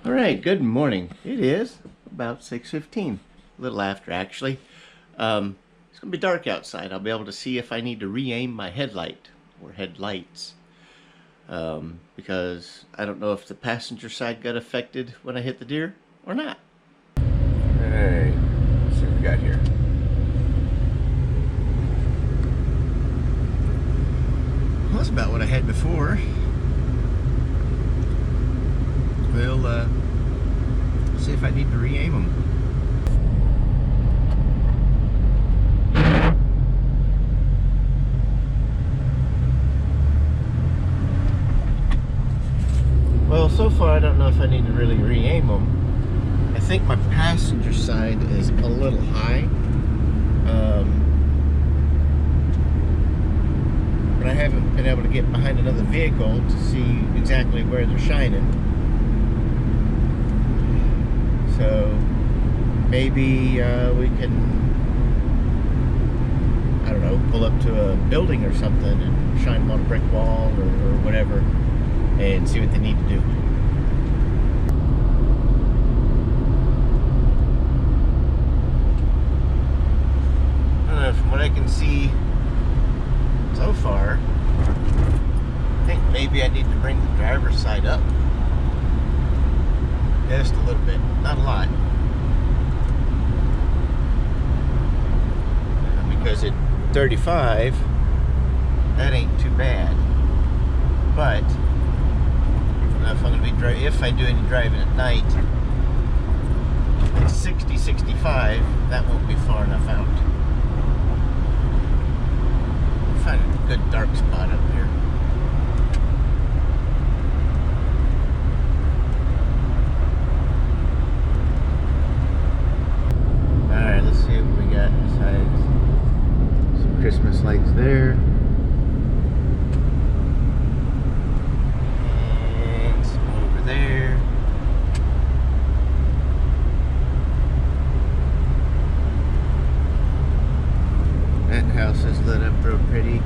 All right, good morning. It is about 6:15, a little after actually. It's gonna be dark outside. I'll be able to see if I need to re-aim my headlight or headlights, because I don't know if the passenger side got affected when I hit the deer or not. Hey, let's see what we got here. Well, that's about what I had before. We'll see if I need to re-aim them. Well, so far I don't know if I need to really re-aim them. I think my passenger side is a little high. But I haven't been able to get behind another vehicle to see exactly where they're shining. So maybe we can, I don't know, pull up to a building or something and shine them on a brick wall or whatever and see what they need to do. From what I can see so far, I think maybe I need to bring the driver's side up just a little bit, not a lot, because at 35 that ain't too bad. But if I'm going to be if I do any driving at night at 60, 65, that won't be far enough out. Find a good dark spot up here. Alright, let's see what we got besides some Christmas lights there. And some over there. That house is lit up real pretty.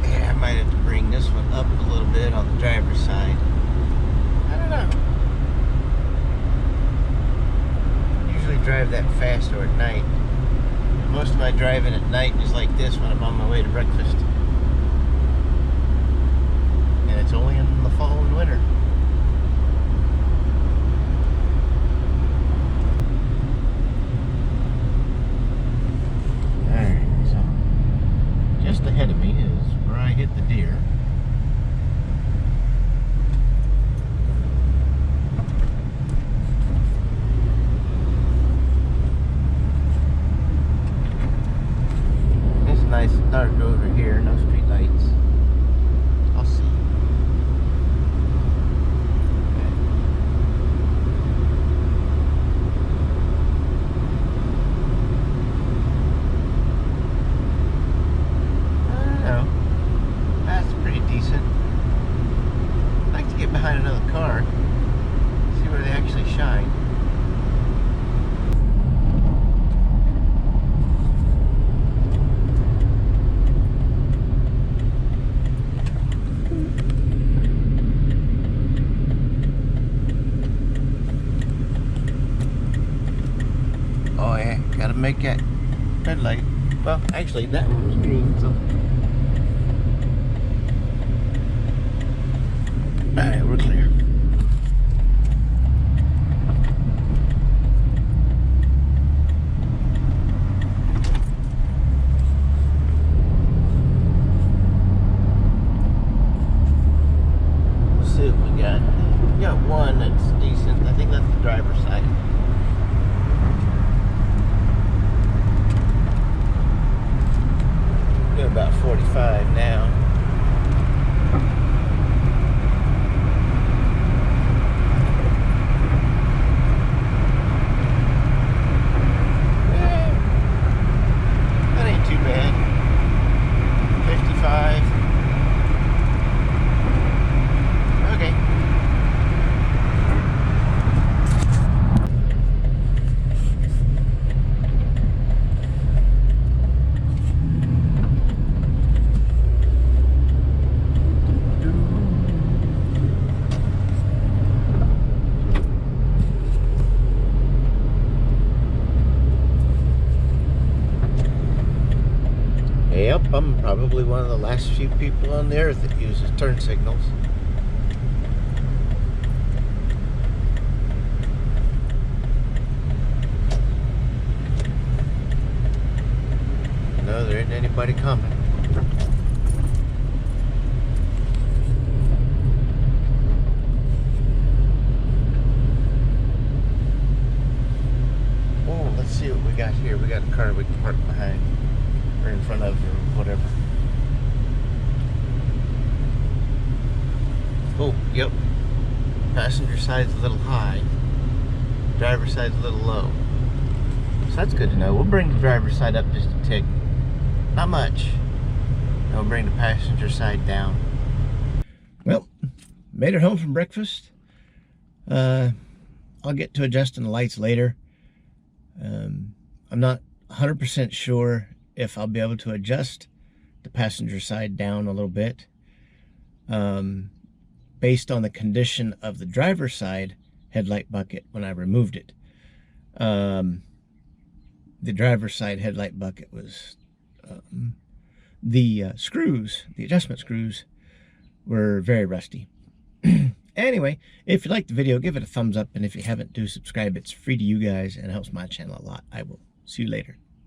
Yeah, I might have to bring this one up a little bit on the driver's side. I don't know. I usually drive that fast or at night. Most of my driving at night is like this when I'm on my way to breakfast. And it's only in the fall and winter. Alright, so just ahead of me is where I hit the deer. It's nice and dark over here, no street lights. I'll see. I don't know. That's pretty decent. I'd like to get behind another car, see where they actually shine. Oh yeah, gotta make that headlight. Well, actually that one was green, so. Alright, we're clear. Let's see what we got. We got one that's decent. I think that's the driver's side. We're about 45 now. Yep, I'm probably one of the last few people on the earth that uses turn signals. No, there isn't anybody coming. Oh, let's see what we got here. We got a car we can park behind or in front of or whatever. Oh, yep. Passenger side's a little high. Driver's side's a little low. So that's good to know. We'll bring the driver's side up just a tick. Not much. And we'll bring the passenger side down. Well, made it home from breakfast. I'll get to adjusting the lights later. I'm not 100% sure if I'll be able to adjust the passenger side down a little bit. Based on the condition of the driver's side headlight bucket when I removed it. The driver's side headlight bucket was the adjustment screws were very rusty. Anyway, if you liked the video, give it a thumbs up, and if you haven't, do subscribe. It's free to you guys and helps my channel a lot. I will see you later.